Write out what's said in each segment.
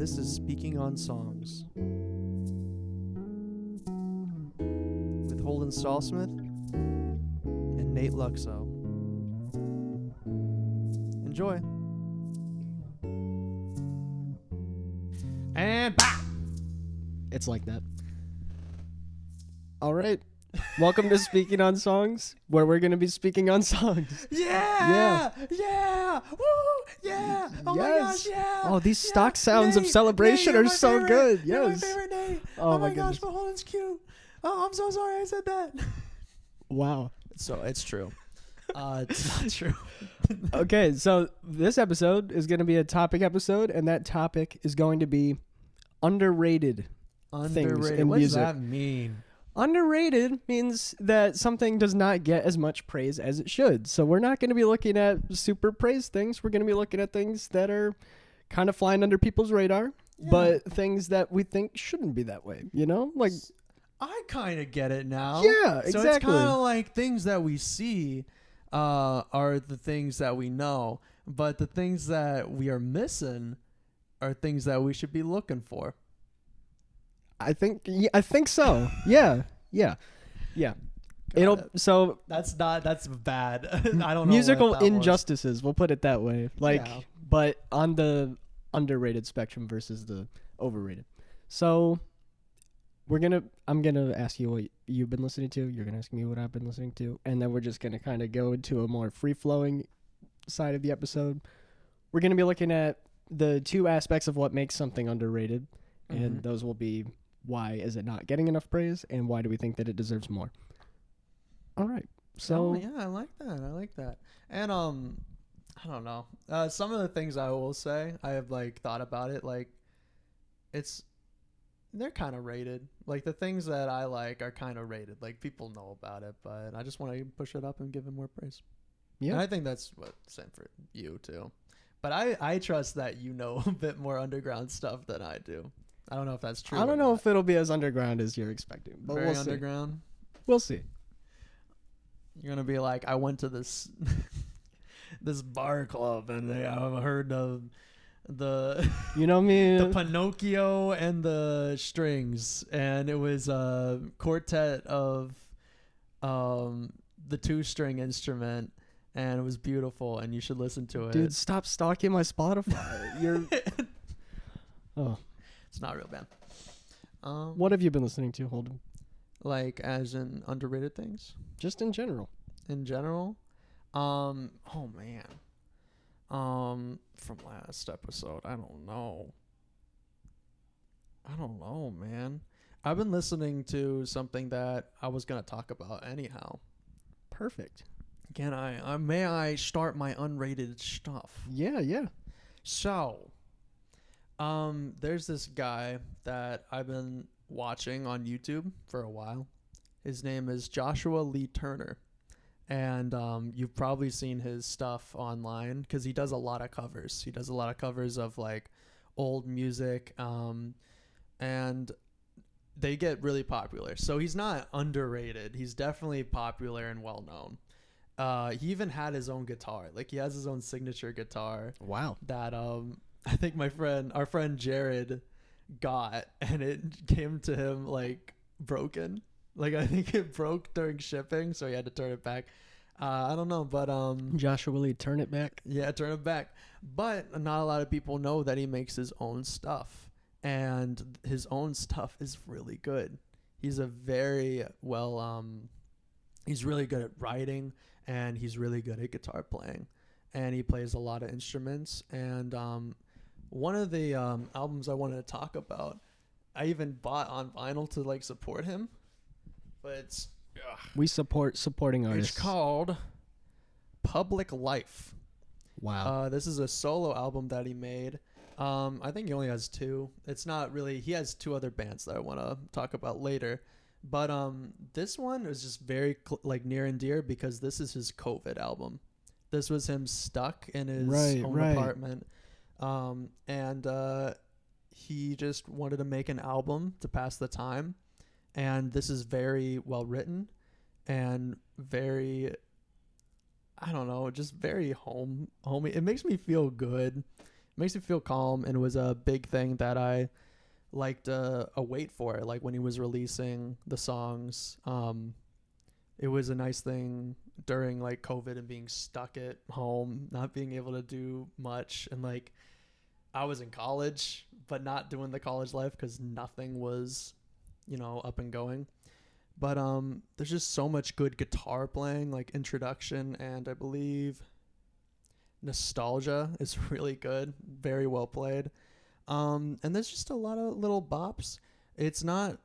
This is Speaking on Songs with Holden Smith and Nate Luxo. Enjoy. And bah! It's like that. All right. Welcome to Speaking on Songs, where we're going to be speaking on songs. Yeah! Woo! Yeah! Oh my gosh, yeah! Oh, these yeah. stock sounds of Nate, celebration Nate, are you're my so favorite. good. You're Yes. my favorite, Nate. Oh my gosh, goodness. but Holden's cute. Oh, I'm so sorry I said that. Wow. So it's true. It's not true. Okay, so this episode is going to be a topic episode, and that topic is going to be underrated. Underrated. in What music. does that mean? Underrated means that something does not get as much praise as it should. So we're not going to be looking at super praised things. We're going to be looking at things that are kind of flying under people's radar, but things that we think shouldn't be that way, you know? Like, I kind of get it now. Yeah, So exactly. it's kind of like things that we see are the things that we know, but the things that we are missing are things that we should be looking for. I think so. Yeah. So That's bad. I don't know. musical what that was. injustices, we'll put it that way. Like, Yeah. but on the underrated spectrum versus the overrated. So I'm gonna ask you what you've been listening to. You're gonna ask me what I've been listening to, and then we're just gonna kind of go into a more free flowing side of the episode. We're gonna be looking at the two aspects of what makes something underrated, and those will be why is it not getting enough praise, and why do we think that it deserves more. All right. So yeah, I like that. And I don't know. Some of the things I will say, I have like thought about it. Like, they're kind of rated. Like the things that I like are kind of rated. Like people know about it, but I just want to push it up and give it more praise. yeah. And I think that's what same for you too. But I trust that you know a bit more underground stuff than I do. I don't know if that's true. I don't know if it'll be as underground as you're expecting, but very we'll underground. see. We'll see. You're gonna be like, I went to this this bar club and I heard of the You know me. the Pinocchio and the Strings, and it was a quartet of the 2-string instrument, and it was beautiful, and you should listen to it. Dude, stop stalking my Spotify. You're. Oh, It's not real bad. what have you been listening to, Holden? Like as in underrated things Just in general. in general. Oh man. From last episode, I don't know, man. I've been listening to something that I was gonna talk about anyhow. Perfect. Can I may I start my unrated stuff? Yeah. So, there's this guy that I've been watching on YouTube for a while. His name is Joshua Lee Turner. And you've probably seen his stuff online because he does a lot of covers. He does a lot of covers of like old music, and they get really popular. So he's not underrated. He's definitely popular and well known. He even had his own guitar. Like he has his own signature guitar Wow. that I think our friend Jared got, and it came to him like broken. Like I think it broke during shipping, so he had to turn it back. I don't know, but Joshua Lee, turn it back. yeah, turn it back. But not a lot of people know that he makes his own stuff, and his own stuff is really good. He's a very he's really good at writing, and he's really good at guitar playing, and he plays a lot of instruments. And one of the albums I wanted to talk about, I even bought on vinyl to like support him. But it's We support supporting artists. It's called Public Life. Wow. This is a solo album that he made. I think he only has 2. It's not really. He has 2 other bands that I want to talk about later. But this one is just very like near and dear because this is his COVID album. This was him stuck in his own apartment, and he just wanted to make an album to pass the time. And this is very well written and very, I don't know, just very homey. It makes me feel good makes me feel calm, and it was a big thing that I liked wait for. Like when he was releasing the songs, it was a nice thing during like COVID and being stuck at home, not being able to do much, and like I was in college but not doing the college life because nothing was, up and going. But there's just so much good guitar playing, like Introduction, and I believe Nostalgia is really good, very well played. And there's just a lot of little bops. It's not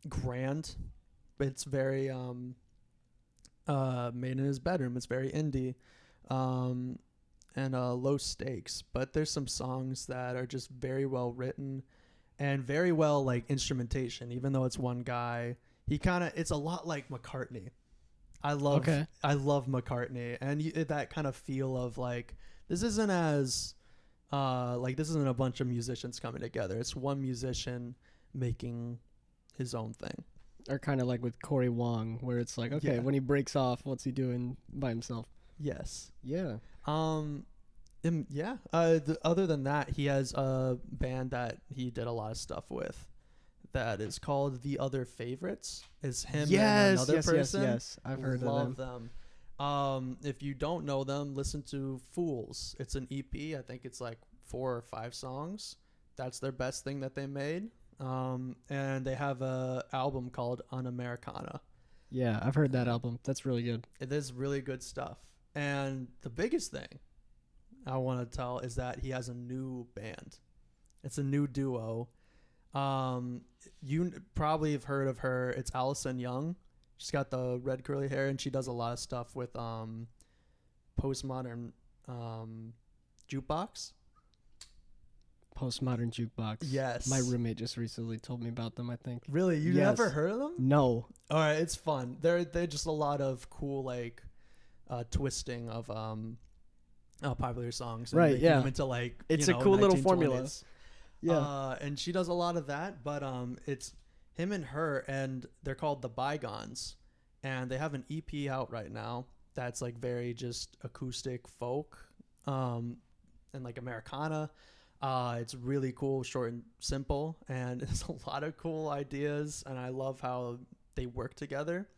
grand, but it's very made in his bedroom. It's very indie, and low stakes. But there's some songs that are just very well written and very well like instrumentation. Even though it's one guy, it's a lot like McCartney. I love McCartney, and that kind of feel of like this isn't as this isn't a bunch of musicians coming together. It's one musician making his own thing. Or kind of like with Corey Wong, where it's like, okay, when he breaks off, what's he doing by himself? Yes. Yeah. Other than that, he has a band that he did a lot of stuff with that is called The Other Favorites. It's him and another person. Yes. I've heard of them. If you don't know them, listen to Fools. It's an EP. I think it's like 4 or 5 songs. That's their best thing that they made. And they have a album called Un-Americana. Yeah, I've heard that album. That's really good. It is really good stuff. And the biggest thing I want to tell is that he has a new band. It's a new duo. You probably have heard of her. It's Allison Young. She's got the red curly hair, and she does a lot of stuff with postmodern jukebox. Postmodern Jukebox. Yes. My roommate just recently told me about them, I think. Really? You never heard of them? No. All right, it's fun. They're just a lot of cool like twisting of popular songs, and right? Yeah. them into like it's a cool little formula. Yeah. And she does a lot of that, but it's him and her, and they're called The Bygones, and they have an EP out right now that's like very just acoustic folk, and like Americana. It's really cool, short and simple, and it's a lot of cool ideas, and I love how they work together.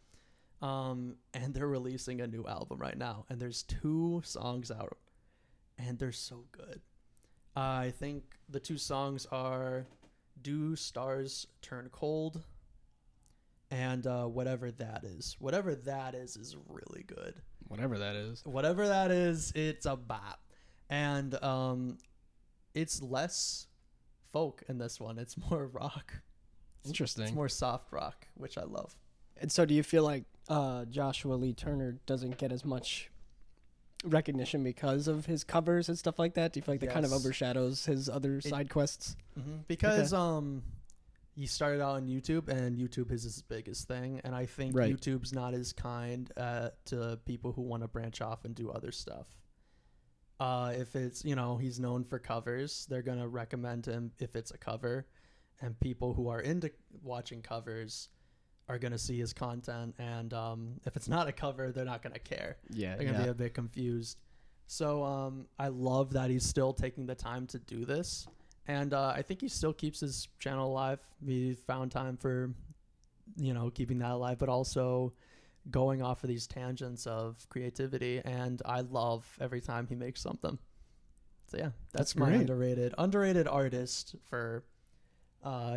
And they're releasing a new album right now, and there's 2 songs out, and they're so good. I think the 2 songs are Do Stars Turn Cold and Whatever That Is. Whatever That is really good. Whatever that is, it's a bop. And it's less folk in this one. It's more rock. Interesting. It's more soft rock, which I love. And so do you feel like Joshua Lee Turner doesn't get as much recognition because of his covers and stuff like that? Do you feel like that kind of overshadows his other side quests? Mm-hmm. Because he started out on YouTube, and YouTube is his biggest thing. And I think YouTube's not as kind to people who want to branch off and do other stuff. If it's, he's known for covers, they're going to recommend him if it's a cover. And people who are into watching covers are going to see his content. And if it's not a cover, they're not going to care. Yeah, they're going to be a bit confused. So I love that he's still taking the time to do this. And I think he still keeps his channel alive. He found time for, keeping that alive, but also going off of these tangents of creativity, and I love every time he makes something. So yeah, that's my underrated artist for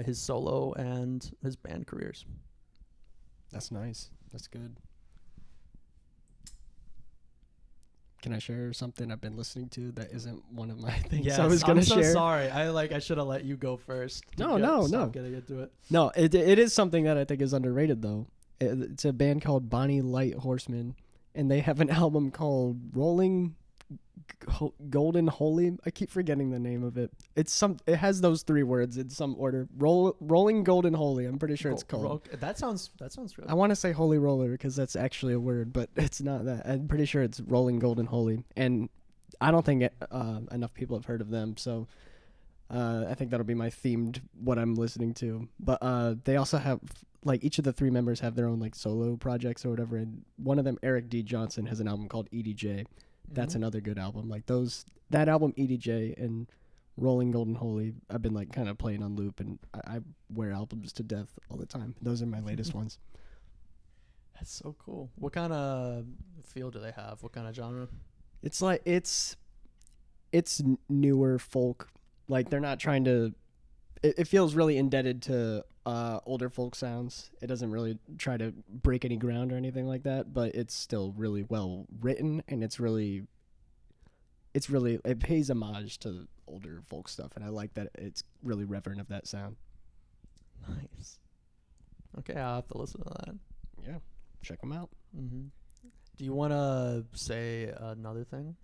his solo and his band careers. That's nice. That's good. Can I share something I've been listening to that isn't one of my things? Yes, I was gonna share. I'm so sorry. I should have let you go first. No. Getting into it. No, it is something that I think is underrated though. It's a band called Bonnie Light Horseman, and they have an album called Rolling Golden Holy. I keep forgetting the name of it. It has those 3 words in some order. Rolling Golden Holy. I'm pretty sure it's called. That sounds really. I want to say Holy Roller because that's actually a word, but it's not that. I'm pretty sure it's Rolling Golden Holy, and I don't think enough people have heard of them. So I think that'll be my themed what I'm listening to. But they also have like each of the 3 members have their own like solo projects or whatever. And one of them, Eric D. Johnson, has an album called EDJ. That's another good album. Like that album EDJ and Rolling Golden Holy. I've been like kind of playing on loop, and I wear albums to death all the time. Those are my latest ones. That's so cool. What kind of feel do they have? What kind of genre? It's like it's newer folk. Like they're not trying to. It feels really indebted to older folk sounds. It doesn't really try to break any ground or anything like that, but it's still really well written, and it pays homage to older folk stuff, and I like that it's really reverent of that sound. Nice. Okay, I'll have to listen to that. Yeah, check them out. Mm-hmm. Do you want to say another thing?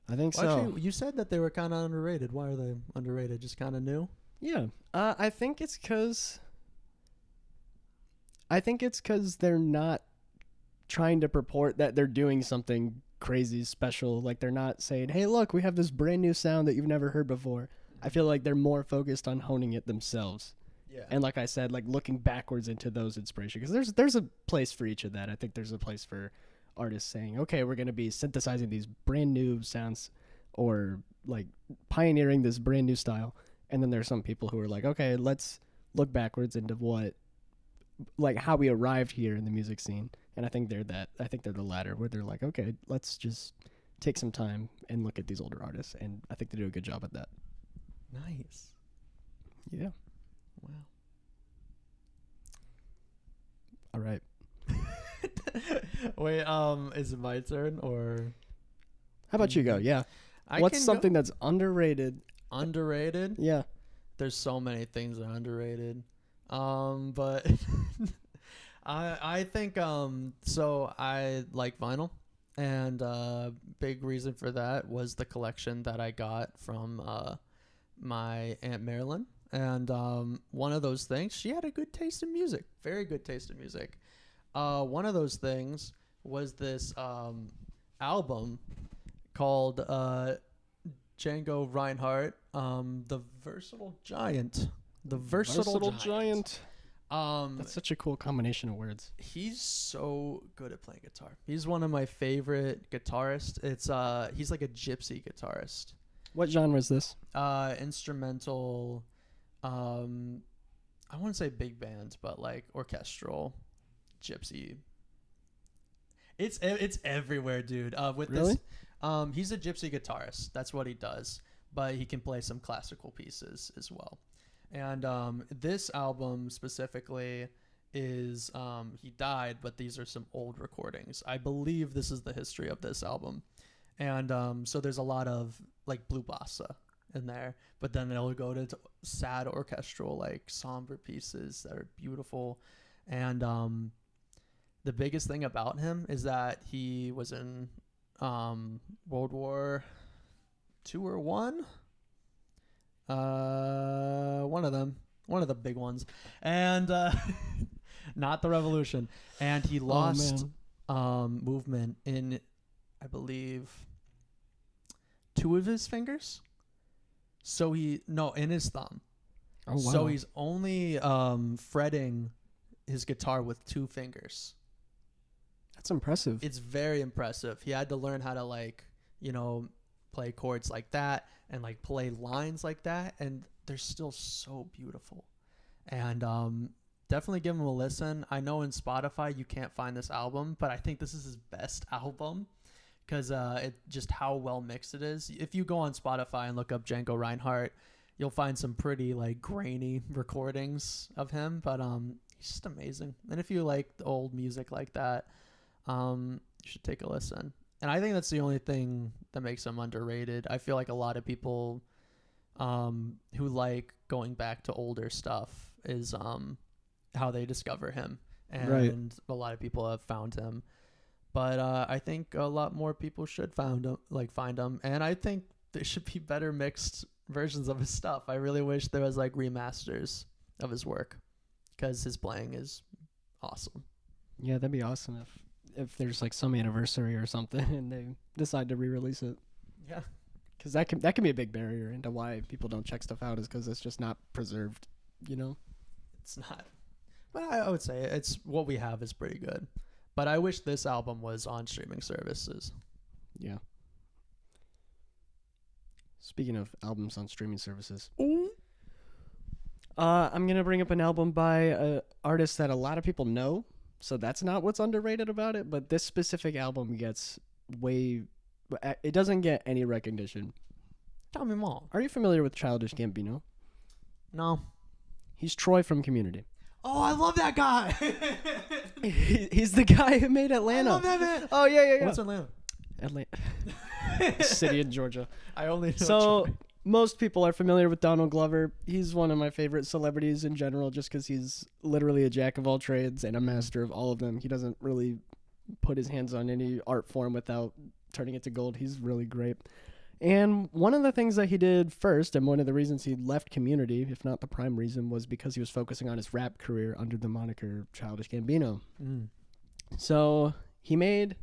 I think Well, so. actually, you said that they were kind of underrated. Why are they underrated? Just kind of new? Yeah, I think it's because they're not trying to purport that they're doing something crazy special. Like they're not saying, "Hey, look, we have this brand new sound that you've never heard before." I feel like they're more focused on honing it themselves. Yeah. And like I said, like looking backwards into those inspirations, because there's a place for each of that. I think there's a place for artists saying, "Okay, we're going to be synthesizing these brand new sounds," or like pioneering this brand new style. And then there's some people who are like, "Okay, let's look backwards into how we arrived here in the music scene." And I think they're the latter, where they're like, "Okay, let's just take some time and look at these older artists." And I think they do a good job at that. Nice. Yeah. Wow. All right. Wait, is it my turn or? How about you go? Yeah. What's something that's underrated? Underrated? Yeah. There's so many things that are underrated. But I think so I like vinyl, and big reason for that was the collection that I got from my Aunt Marilyn. And one of those things, she had a good taste in music, very good taste in music. One of those things was this album called Django Reinhardt, The Versatile Giant. The Versatile Giant. That's such a cool combination of words. He's so good at playing guitar. He's one of my favorite guitarists. He's like a gypsy guitarist. What genre is this? Instrumental. I wouldn't say big band, but like orchestral, gypsy. It's everywhere, dude. With really? This, he's a gypsy guitarist. That's what he does. But he can play some classical pieces as well. And this album specifically is he died, but these are some old recordings. I believe this is the history of this album. And so there's a lot of like blue bossa in there, but then it'll go to sad orchestral, like somber pieces that are beautiful. And the biggest thing about him is that he was in World War II or One. One of them, one of the big ones, and not the revolution. And he lost movement in, I believe, 2 of his fingers. So in his thumb. Oh, wow. So he's only fretting his guitar with 2 fingers. That's impressive. It's very impressive. He had to learn how to play chords like that and like play lines like that, and they're still so beautiful. And definitely give him a listen. I know in Spotify you can't find this album, but I think this is his best album because it just how well mixed it is. If you go on Spotify and look up Django Reinhardt, you'll find some pretty like grainy recordings of him, but he's just amazing. And if you like the old music like that, you should take a listen. And I think that's the only thing that makes him underrated. I feel like a lot of people who like going back to older stuff is how they discover him. And right. A lot of people have found him. But I think a lot more people should find him. And I think there should be better mixed versions of his stuff. I really wish there was like remasters of his work because his playing is awesome. Yeah, that'd be awesome if there's like some anniversary or something and they decide to re-release it. Yeah, because that can be a big barrier into why people don't check stuff out, is because it's just not preserved. It's not. But I would say it's what we have is pretty good. But I wish this album was on streaming services. Yeah. Speaking of albums on streaming services, Ooh. I'm gonna bring up an album by an artist that a lot of people know. So that's not what's underrated about it. But this specific album gets way. It doesn't get any recognition. Tell me more. Are you familiar with Childish Gambino? No. He's Troy from Community. Oh, I love that guy. He's the guy who made Atlanta. I love that man. Oh yeah. What's Atlanta? Atlanta. City in Georgia. I only know So Troy. most people are familiar with Donald Glover. He's one of my favorite celebrities in general just because he's literally a jack of all trades and a master of all of them. He doesn't really put his hands on any art form without turning it to gold. He's really great. And one of the things that he did first, and one of the reasons he left Community, if not the prime reason, was because he was focusing on his rap career under the moniker Childish Gambino. So he made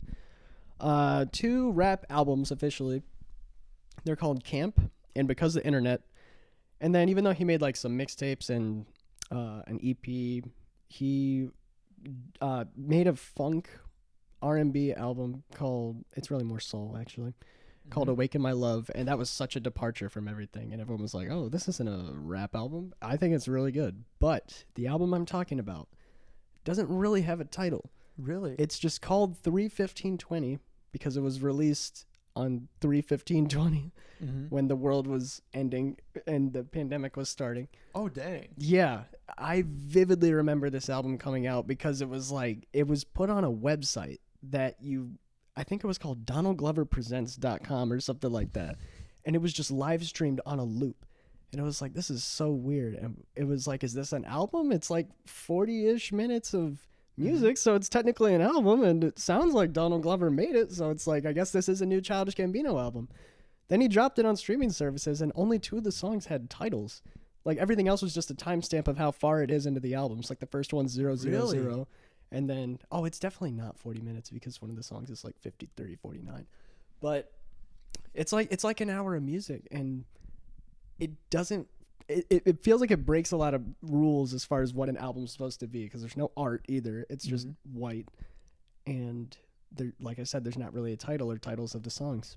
2 rap albums officially. They're called Camp and Because of the Internet. And then even though he made like some mixtapes and an EP, he made a funk R&B album called, it's really more soul actually, called Awaken My Love. And that was such a departure from everything. And everyone was like, oh, this isn't a rap album. I think it's really good. But the album I'm talking about doesn't really have a title. Really? It's just called 3/15/20 because it was released on 3/15/20 when the world was ending and the pandemic was starting. Oh, dang. Yeah, I vividly remember this album coming out because it was like, it was put on a website that I think it was called DonaldGloverPresents.com or something like that. And it was just live streamed on a loop. And it was like, this is so weird. And it was like, is this an album? It's like 40-ish minutes of music, so it's technically an album, and it sounds like Donald Glover made it, so it's like, I guess this is a new Childish Gambino album. Then he dropped it on streaming services, and only 2 of the songs had titles. Like, everything else was just a timestamp of how far it is into the album. It's like the first one's 000, Really? and then, it's definitely not 40 minutes because one of the songs is like 50, 30, 49. But it's like an hour of music, and it doesn't, it feels like it breaks a lot of rules as far as what an album's supposed to be, because there's no art either. It's just white, and there, like I said, there's not really a title or titles of the songs,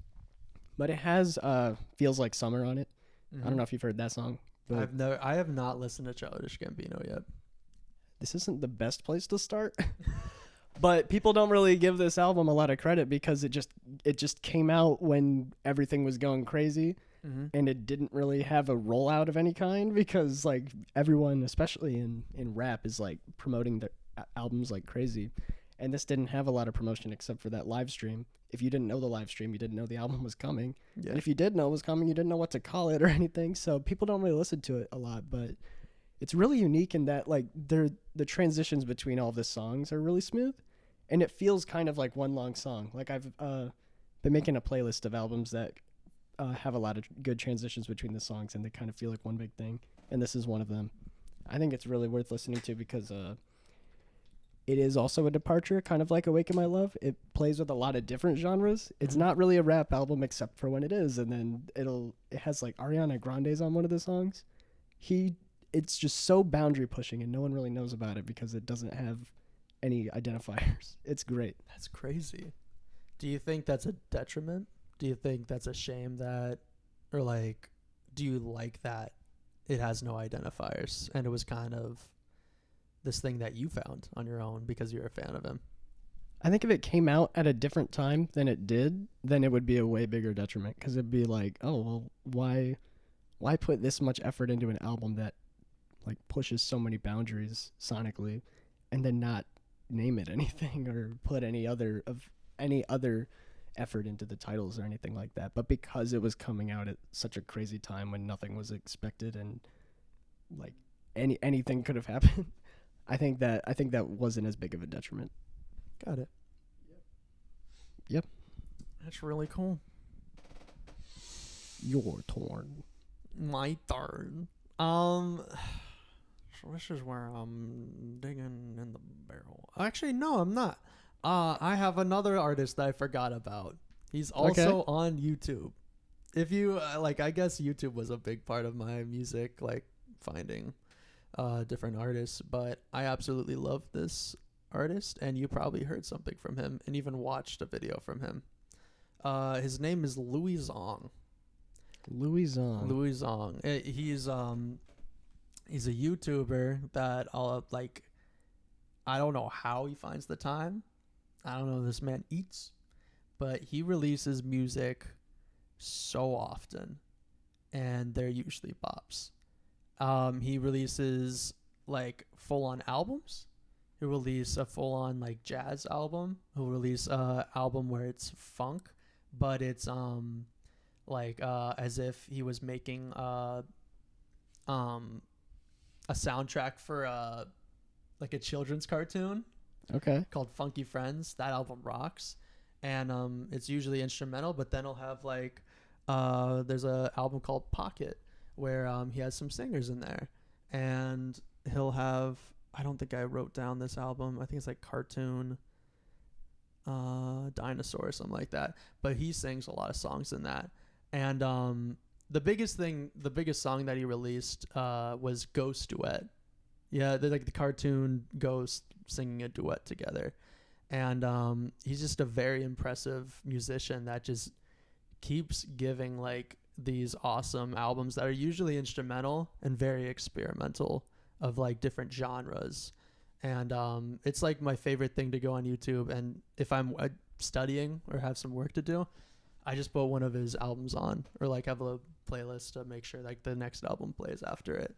but it has Feels Like Summer on it. I don't know if you've heard that song, but I have not listened to Childish Gambino yet. this isn't the best place to start. But people don't really give this album a lot of credit because it just came out when everything was going crazy. And it didn't really have a rollout of any kind because like everyone, especially in rap, is like promoting their albums like crazy. And this didn't have a lot of promotion except for that live stream. If you didn't know the live stream, you didn't know the album was coming. Yeah. And if you did know it was coming, you didn't know what to call it or anything. So people don't really listen to it a lot, but it's really unique in that like the transitions between all of the songs are really smooth. And it feels kind of like one long song. Like I've been making a playlist of albums that have a lot of good transitions between the songs, and they kind of feel like one big thing. And this is one of them. I think it's really worth listening to because it is also a departure, kind of like Awaken My Love. It plays with a lot of different genres. It's not really a rap album except for when it is, and then it has like Ariana Grande's on one of the songs. It's just so boundary pushing, and no one really knows about it because it doesn't have any identifiers. It's great. That's crazy. Do you think that's a detriment? Do you think that's a shame that, or like, do you like that it has no identifiers and it was kind of this thing that you found on your own because you're a fan of him? I think if it came out at a different time than it did, then it would be a way bigger detriment because it'd be like, oh, well, why put this much effort into an album that like pushes so many boundaries sonically and then not name it anything or put any other effort into the titles or anything like that? But because it was coming out at such a crazy time when nothing was expected and like anything could have happened, I think that wasn't as big of a detriment. Got it. Yep. That's really cool. Your turn. My turn. So this is where I'm digging in the barrel. Actually, no, I'm not. I have another artist that I forgot about. He's also on YouTube. If you I guess YouTube was a big part of my music, like finding different artists. But I absolutely love this artist, and you probably heard something from him and even watched a video from him. His name is Louis Zong. Louis Zong. Louis Zong. He's a YouTuber that like, I don't know how he finds the time. I don't know if this man eats, but he releases music so often, and they're usually bops. He releases like full on albums. He'll release a full on like jazz album. He'll release a album where it's funk, but it's like as if he was making a soundtrack for like a children's cartoon Okay. called Funky Friends. That album rocks, and it's usually instrumental, but then he'll have like there's a album called Pocket where he has some singers in there, and he'll have, I don't think I wrote down this album, I think it's like Cartoon Dinosaur or something like that, but he sings a lot of songs in that. And the biggest song that he released was Ghost Duet. Yeah, they're like the cartoon ghost singing a duet together. And he's just a very impressive musician that just keeps giving like these awesome albums that are usually instrumental and very experimental of like different genres. And it's like my favorite thing to go on YouTube. And if I'm studying or have some work to do, I just put one of his albums on, or like have a playlist to make sure like the next album plays after it.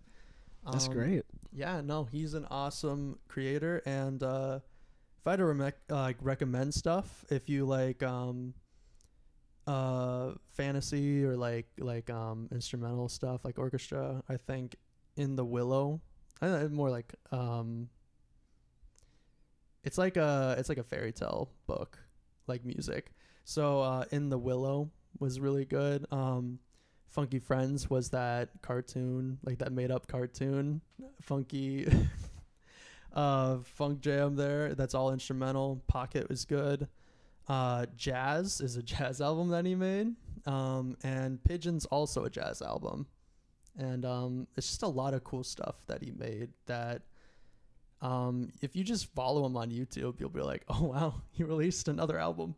That's great. Yeah, no, he's an awesome creator. And if I had to recommend stuff, if you like fantasy or like instrumental stuff like orchestra, I think In the Willow, more like it's like a fairy tale book, like music. So In the Willow was really good. Funky Friends was that cartoon, like that made up cartoon, funky funk jam there. That's all instrumental. Pocket was good. Jazz is a jazz album that he made. And Pigeon's also a jazz album. And it's just a lot of cool stuff that he made that if you just follow him on YouTube, you'll be like, oh wow, he released another album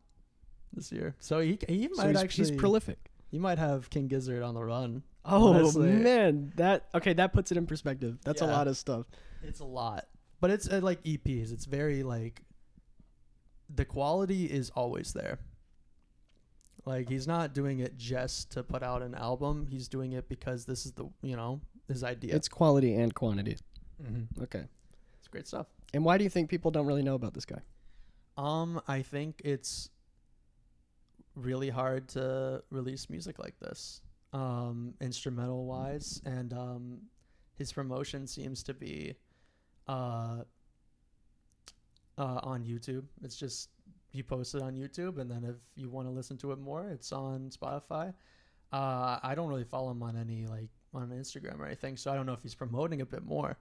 this year. So he might he's prolific. He might have King Gizzard on the run. Oh honestly. Man, that puts it in perspective. That's a lot of stuff. It's a lot, but it's like EPs. It's very like the quality is always there. Like he's not doing it just to put out an album. He's doing it because this is his idea. It's quality and quantity. Mm-hmm. Okay, It's great stuff. and why do you think people don't really know about this guy? I think it's really hard to release music like this, instrumental wise, and his promotion seems to be on YouTube. It's just you post it on YouTube, and then if you want to listen to it more, it's on Spotify. I don't really follow him on any on Instagram or anything, so I don't know if he's promoting a bit more,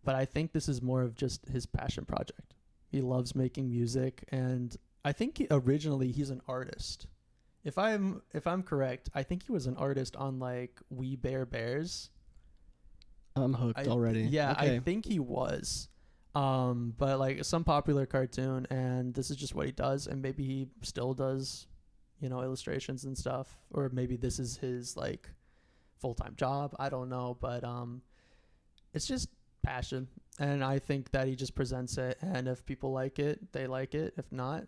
but I think this is more of just his passion project. He loves making music, and I think originally he's an artist. If I'm correct, I think he was an artist on like We Bare Bears. I'm hooked already. Yeah, okay. I think he was. But like some popular cartoon, and this is just what he does, and maybe he still does, illustrations and stuff, or maybe this is his like full-time job. I don't know, but it's just passion, and I think that he just presents it, and if people like it, they like it. If not,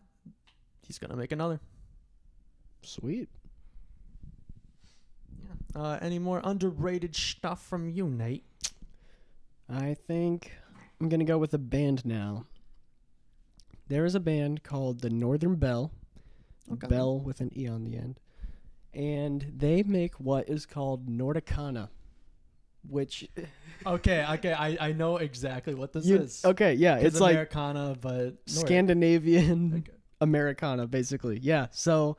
he's gonna make another. Sweet. Yeah. Any more underrated stuff from you, Nate? I think I'm going to go with a band now. There is a band called the Northern Bell. Okay. Bell with an E on the end. And they make what is called Nordicana, which... Okay, I know exactly what this is. Okay, yeah. It's like Americana, but Scandinavian Americana, basically. Yeah, so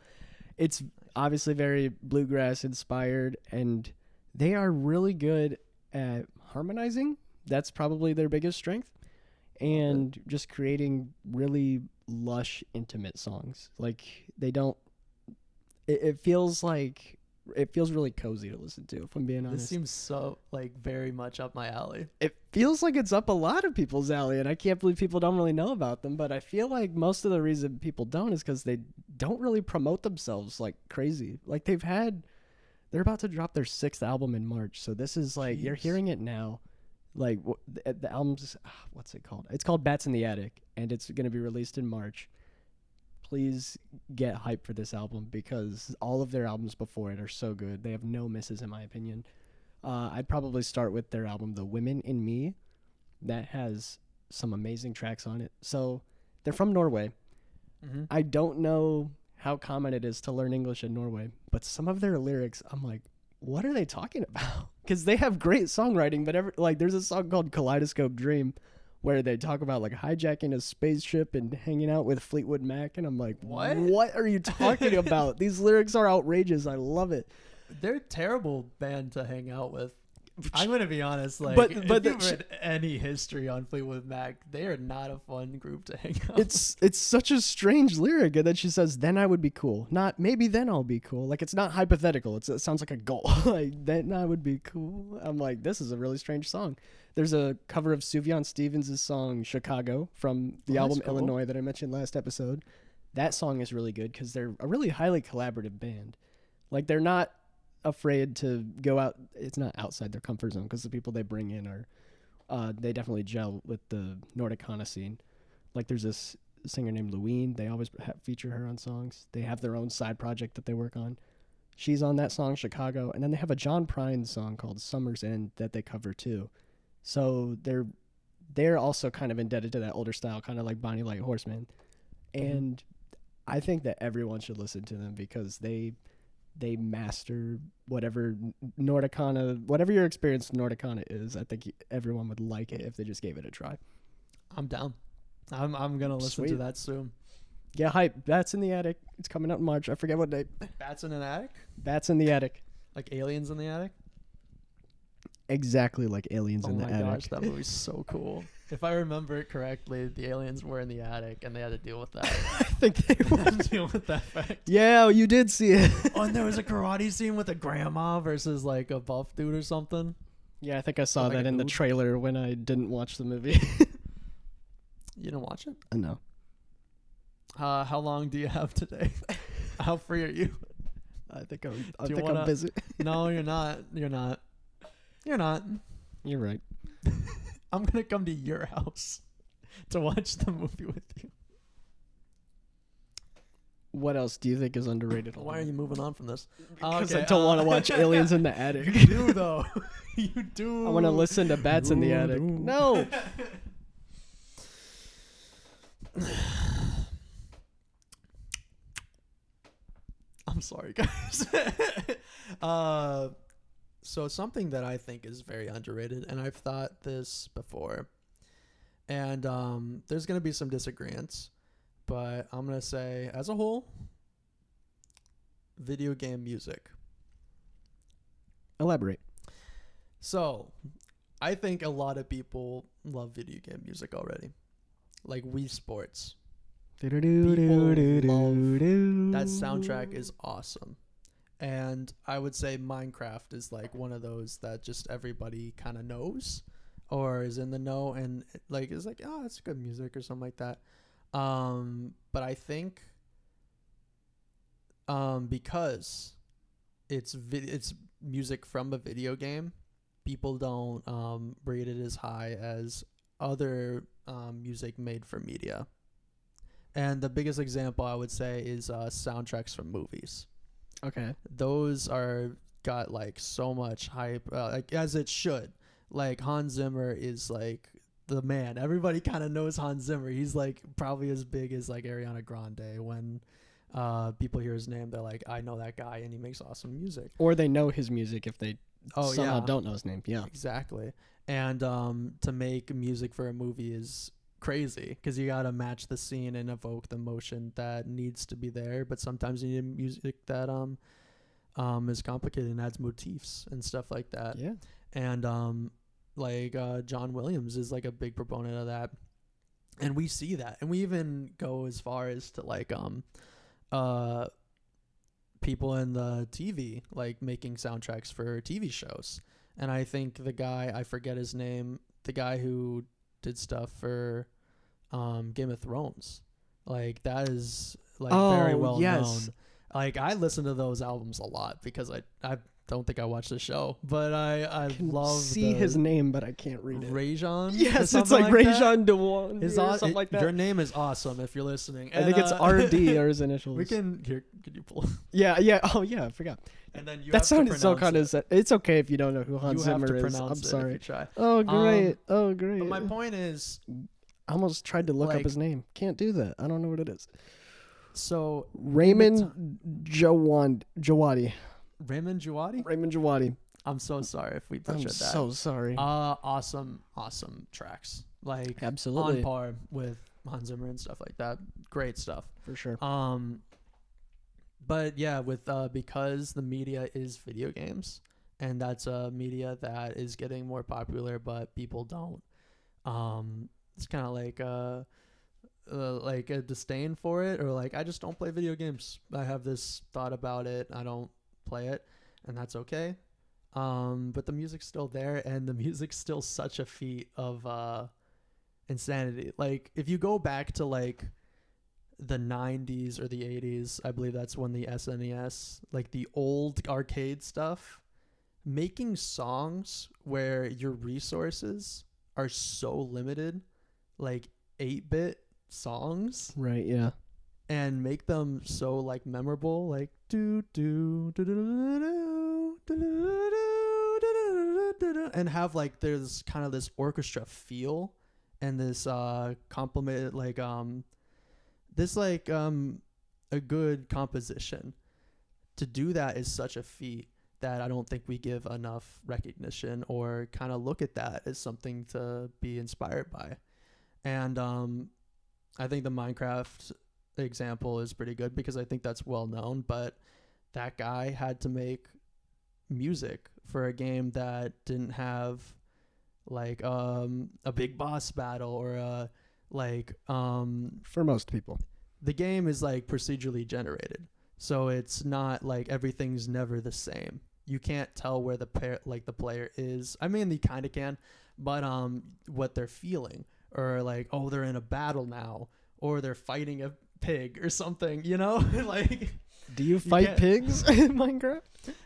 it's obviously very bluegrass inspired, and they are really good at harmonizing. That's probably their biggest strength. And just creating really lush, intimate songs. Like, they don't... It feels really cozy to listen to, if I'm being honest. This seems so, very much up my alley. It feels like it's up a lot of people's alley, and I can't believe people don't really know about them, but I feel like most of the reason people don't is because they don't really promote themselves like crazy. Like, they've had They're about to drop their 6th album in March. So this is like, you're Jeez. hearing it now. Like the album's, what's it called? It's called Bats in the Attic, and it's going to be released in March. Please get hype for this album because all of their albums before it are so good. They have no misses, in my opinion. I'd probably start with their album, The Women in Me. That has some amazing tracks on it. So they're from Norway. Mm-hmm. I don't know how common it is to learn English in Norway, but some of their lyrics, I'm like, what are they talking about? Because they have great songwriting, but there's a song called Kaleidoscope Dream where they talk about like hijacking a spaceship and hanging out with Fleetwood Mac, and I'm like, what are you talking about? These lyrics are outrageous. I love it. They're a terrible band to hang out with. I'm gonna be honest. Like, But if the- you've read any history on Fleetwood Mac, they are not a fun group to hang out. It's such a strange lyric, and then she says, "Then I would be cool." Not maybe then I'll be cool. Like it's not hypothetical. It sounds like a goal. Like then I would be cool. I'm like, this is a really strange song. There's a cover of Sufjan Stevens' song "Chicago" from the Oh, that's album cool. Illinois that I mentioned last episode. That song is really good because they're a really highly collaborative band. Like they're not afraid to go out. It's not outside their comfort zone because the people they bring in are they definitely gel with the Nordicana scene. Like there's this singer named Louine. They always feature her on songs. They have their own side project that they work on. She's on that song Chicago, and then they have a John Prine song called Summer's End that they cover too. So they're also kind of indebted to that older style, kind of like Bonnie Light Horseman. And I think that everyone should listen to them because they master whatever Nordicana, whatever your experience with Nordicana is. I think everyone would like it if they just gave it a try. I'm down. I'm gonna listen to Sweet. that soon. Yeah, hype. Bats in the Attic. It's coming out in March. I forget what date. Bats in an attic, Bats in the Attic. like aliens in the attic. Exactly like Aliens Oh in the my Attic. gosh, that movie's so cool. If I remember it correctly, the aliens were in the attic and they had to deal with that. I think they were. Deal with that fact. Yeah, you did see it. Oh, and there was a karate scene with a grandma versus like a buff dude or something. Yeah, I think I saw Like that a in the dude? trailer when I didn't watch the movie. You didn't watch it? No. How long do you have today? How free are you? I think Do I'm you wanna- busy. No, you're not. You're not. You're not. You're right. I'm gonna come to your house to watch the movie with you. What else do you think is underrated? Why are you moving on from this? Because Okay, I don't want to watch Aliens in the Attic. You do though. You do. I want to listen to Bats in the You Attic. do. No. I'm sorry, guys. So something that I think is very underrated, and I've thought this before, and there's gonna be some disagreements, but I'm gonna say, as a whole, video game music. Elaborate. So, I think a lot of people love video game music already, like Wii Sports. That soundtrack is awesome. And I would say Minecraft is like one of those that just everybody kind of knows or is in the know and like is like, oh, that's good music or something like that. But I think because it's music from a video game, people don't rate it as high as other music made for media. And the biggest example I would say is soundtracks from movies. Okay. Those are got like so much hype, like as it should. Like Hans Zimmer is like the man. Everybody kind of knows Hans Zimmer. He's like probably as big as like Ariana Grande. When people hear his name, they're like, I know that guy, and he makes awesome music. Or they know his music if they somehow yeah, don't know his name. Yeah. exactly. And to make music for a movie is crazy because you gotta match the scene and evoke the emotion that needs to be there, but sometimes you need music that is complicated and adds motifs and stuff like that. Yeah. And John Williams is like a big proponent of that, and we see that, and we even go as far as to like people in the TV like making soundtracks for TV shows. And I think the guy, I forget his name, the guy who did stuff for Game of Thrones, like that is like very well known. Like I listen to those albums a lot because don't think I watched the show, but I can love see his name, but I can't read it. Rajon. Yes, it's something like that. Rajon Dewan or His something like that. Your name is awesome if you're listening. I think it's RD or his initials. We can here. Could you pull? Yeah. Oh yeah, I forgot. And then you That have sounded to so pronounce kind of. It's okay if you don't know who it. Hans You have Zimmer to is. pronounce I'm it sorry. if you try. Oh great. Oh great. But my point is, I almost tried to look up like- his name. Can't do that. I don't know what it is. so Raymond Jawadi. Raymond Jawadi. Raymond Jawadi. I'm so sorry if we I'm butchered that. so sorry. Awesome tracks. Like Absolutely. on par with Hans Zimmer and stuff like that. Great stuff. For sure. But yeah, with because the media is video games, and that's a media that is getting more popular, but people don't. It's kind of like a disdain for it, or like I just don't play video games. I have this thought about it. I don't play it, and that's okay. But the music's still there, and the music's still such a feat of insanity. Like if you go back to like the 90s or the 80s, I believe that's when the SNES, like the old arcade stuff, making songs where your resources are so limited, like 8-bit songs, Right. Yeah. and make them so like memorable, like do do do do do, and have like there's kind of this orchestra feel and this complement this like a good composition. To do that is such a feat that I don't think we give enough recognition or kind of look at that as something to be inspired by. And I think the Minecraft example is pretty good because I think that's well known, but that guy had to make music for a game that didn't have like a big boss battle or a like For most people. the game is like procedurally generated, so it's not like everything's never the same. You can't tell where the player is. I mean, you kind of can, but what they're feeling, or like, oh, they're in a battle now, or they're fighting a pig or something, you know. Like, Do you fight can't- pigs in Minecraft?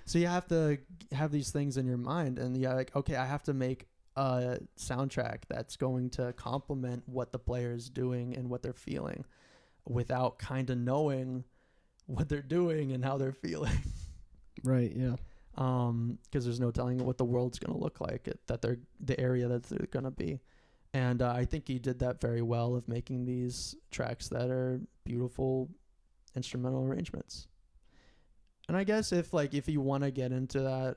so you have to have these things in your mind, and you're like, okay, I have to make a soundtrack that's going to complement what the player is doing and what they're feeling, without kind of knowing what they're doing and how they're feeling. Right. Yeah. Because there's no telling what the world's going to look like, the area that they're going to be. And I think he did that very well, of making these tracks that are beautiful instrumental arrangements. And I guess if you want to get into that,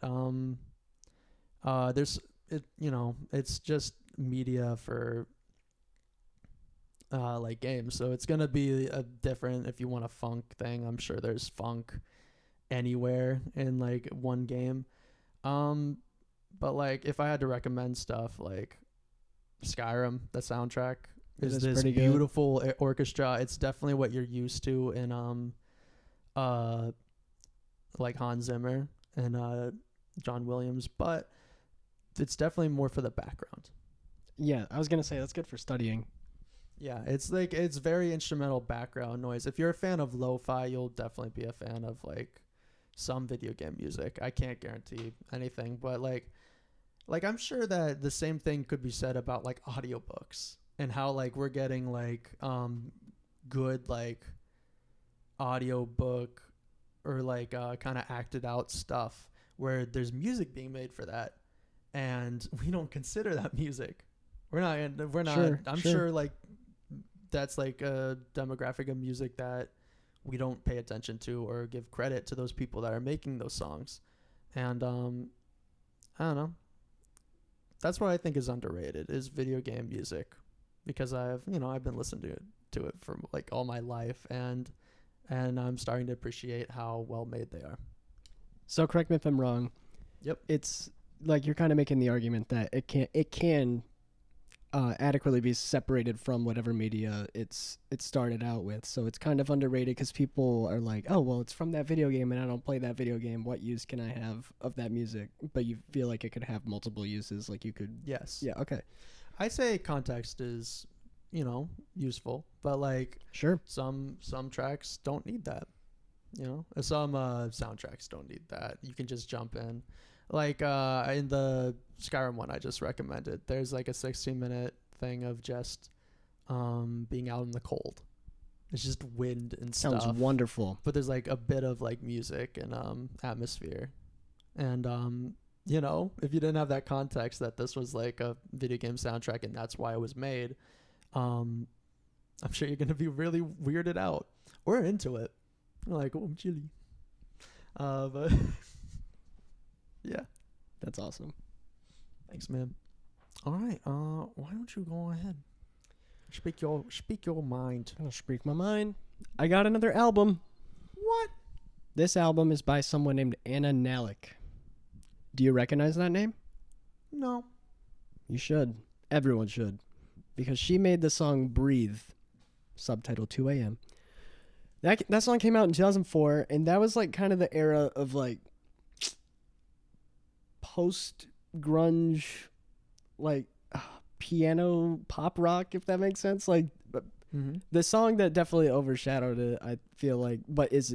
it's just media for like games, so it's gonna be a different. If you want a funk thing, I'm sure there's funk anywhere in like one game. But like if I had to recommend stuff, like Skyrim, the soundtrack It is is this pretty good. beautiful orchestra. It's definitely what you're used to in like Hans Zimmer and John Williams, but it's definitely more for the background. Yeah. I was gonna say that's good for studying. Yeah, it's very instrumental background noise. If you're a fan of lo-fi, you'll definitely be a fan of like some video game music. I can't guarantee anything, but like I'm sure that the same thing could be said about like audiobooks, and how like we're getting like good like audiobook or like kind of acted out stuff where there's music being made for that, and we don't consider that music. We're not. Sure, I'm sure. sure like that's like a demographic of music that we don't pay attention to or give credit to those people that are making those songs. And I don't know. That's what I think is underrated, is video game music, because I've been listening to it for like all my life, and I'm starting to appreciate how well made they are. So correct me if I'm wrong. Yep. It's like you're kind of making the argument that it can adequately be separated from whatever media it started out with. So it's kind of underrated because people are like, oh, well, it's from that video game and I don't play that video game. What use can I have of that music? But you feel like it could have multiple uses. Like you could. Yes. Yeah. Okay. I say context is, useful, but like Sure. some tracks don't need that. You know, some soundtracks don't need that. You can just jump in. Like in the Skyrim one I just recommended, there's like a 16-minute thing of just being out in the cold. It's just wind and Sounds stuff. wonderful. But there's like a bit of like music and atmosphere. And you know, if you didn't have that context that this was like a video game soundtrack and that's why it was made, I'm sure you're gonna be really weirded out or into it. Like, oh, I'm chilly. But yeah, That's awesome. thanks, man. All right, why don't you go ahead? Speak your mind. I'm gonna speak my mind. I got another album. What? This album is by someone named Anna Nalick. Do you recognize that name? No. You should. Everyone should. Because she made the song Breathe, subtitle 2 a.m. That song came out in 2004, and that was like kind of the era of like post-grunge, like piano pop rock, if that makes sense. Like the song that definitely overshadowed it, I feel like, but is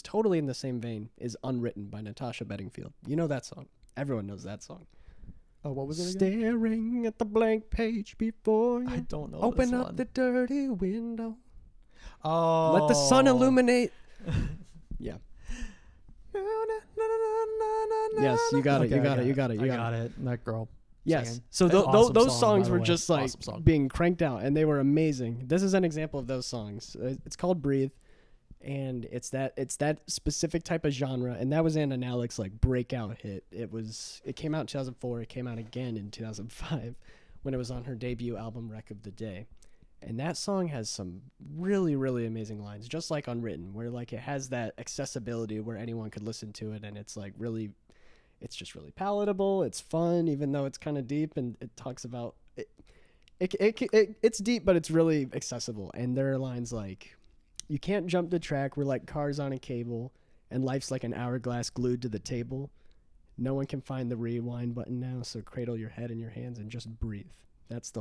totally in the same vein, is Unwritten by Natasha Bedingfield. You know that song. Everyone knows that song. Oh, what was it again? Staring at the blank page before you. I don't know. Open this up one. the dirty window. Oh. Let the sun illuminate. Yeah. Yes, you got it. Okay, You got I it. You got it. You I got it. got it. That girl. Yes. singing. So Awesome those song, songs by the were way. just like Awesome song. being cranked out, and they were amazing. This is an example of those songs. It's called Breathe, and it's that specific type of genre, and that was Anna Nalick's like breakout hit. It came out in 2004. It came out again in 2005 when it was on her debut album Wreck of the Day. And that song has some really, really amazing lines, just like Unwritten, where like it has that accessibility where anyone could listen to it, and it's like really, it's just really palatable. It's fun, even though it's kind of deep, and it talks about it. It's deep, but it's really accessible. And there are lines like, "You can't jump the track. We're like cars on a cable, and life's like an hourglass glued to the table. No one can find the rewind button now, so cradle your head in your hands and just breathe." That's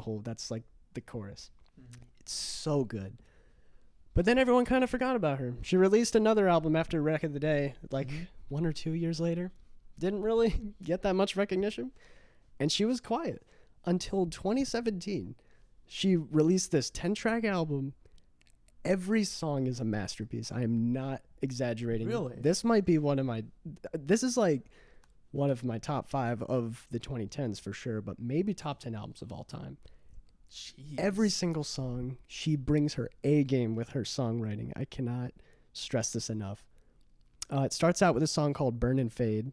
like the chorus. It's so good. But then everyone kind of forgot about her. She released another album after Wreck of the Day, like 1 or 2 years later. Didn't really get that much recognition. And she was quiet until 2017. She released this 10-track album. Every song is a masterpiece. I am not exaggerating. Really? This might be this is like one of my top 5 of the 2010s for sure, but maybe top 10 albums of all time. Jeez. Every single song, she brings her A game with her songwriting. I cannot stress this enough. It starts out with a song called Burn and Fade,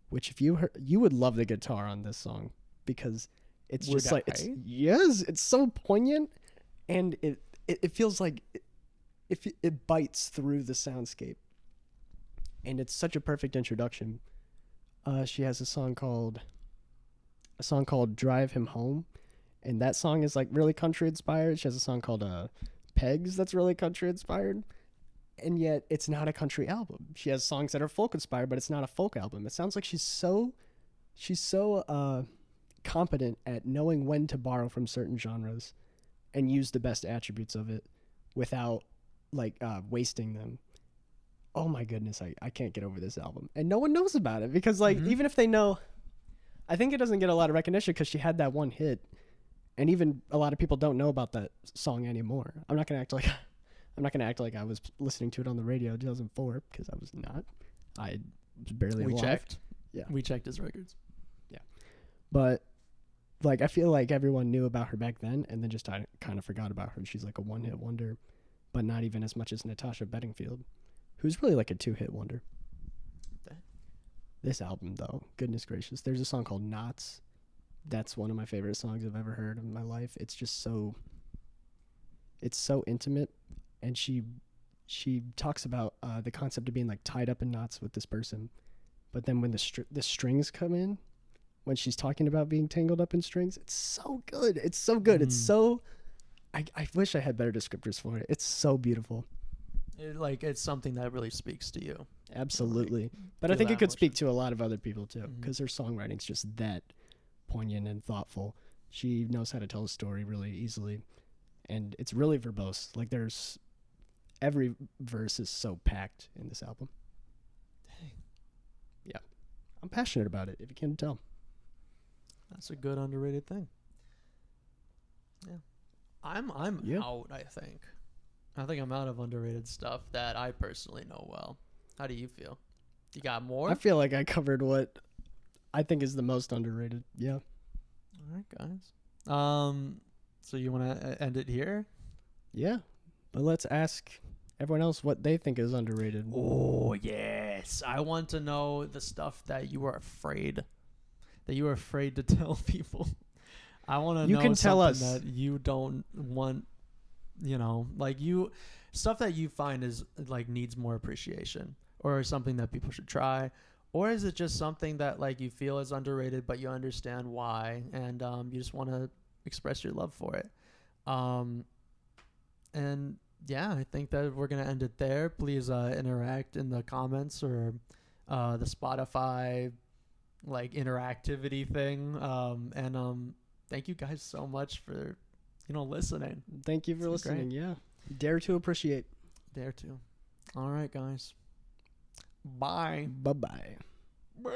which if you heard, you would love the guitar on this song because it's just like, it's so poignant, and it feels like it bites through the soundscape, and it's such a perfect introduction. She has a song called Drive Him Home. And that song is like really country inspired. She has a song called Pegs that's really country inspired. And yet it's not a country album. She has songs that are folk inspired, but it's not a folk album. It sounds like she's so competent at knowing when to borrow from certain genres and use the best attributes of it without like wasting them. Oh my goodness, I can't get over this album. And no one knows about it because like even if they know, I think it doesn't get a lot of recognition because she had that one hit. And even a lot of people don't know about that song anymore. I'm not gonna act like I was listening to it on the radio in 2004 because I was not. I was barely alive. We checked. Yeah, we checked his records. Yeah, but like I feel like everyone knew about her back then, and then just kind of forgot about her. She's like a one-hit wonder, but not even as much as Natasha Bedingfield, who's really like a 2-hit wonder. This album, though, goodness gracious, there's a song called Knots. That's one of my favorite songs I've ever heard in my life. It's just so intimate, and she talks about the concept of being like tied up in knots with this person, but then when the strings come in, when she's talking about being tangled up in strings, it's so good. It's so good. It's so. I wish I had better descriptors for it. It's so beautiful. It's something that really speaks to you. Absolutely, Like, but I feel think that it could speak emotion. to a lot of other people too, because her songwriting's just that poignant and thoughtful. She knows how to tell a story really easily, and it's really verbose. Like there's every verse is so packed in this album. Dang. Yeah. I'm passionate about it, if you can't tell. That's a good underrated thing. Yeah. I'm out, I think. I think I'm out of underrated stuff that I personally know well. How do you feel? You got more? I feel like I covered what I think is the most underrated. Yeah. All right, guys. So you want to end it here? Yeah. But let's ask everyone else what they think is underrated. Oh, yes. I want to know the stuff that you are afraid to tell people. I want to know can tell something us. that you don't want, like stuff that you find is like needs more appreciation, or something that people should try. Or is it just something that like you feel is underrated, but you understand why, and you just want to express your love for it? And yeah, I think that we're gonna end it there. Please interact in the comments or the Spotify like interactivity thing. And thank you guys so much for listening. Thank you for It's been listening. Yeah. Dare to appreciate. There too. All right, guys. Bye. Bye-bye. Bye.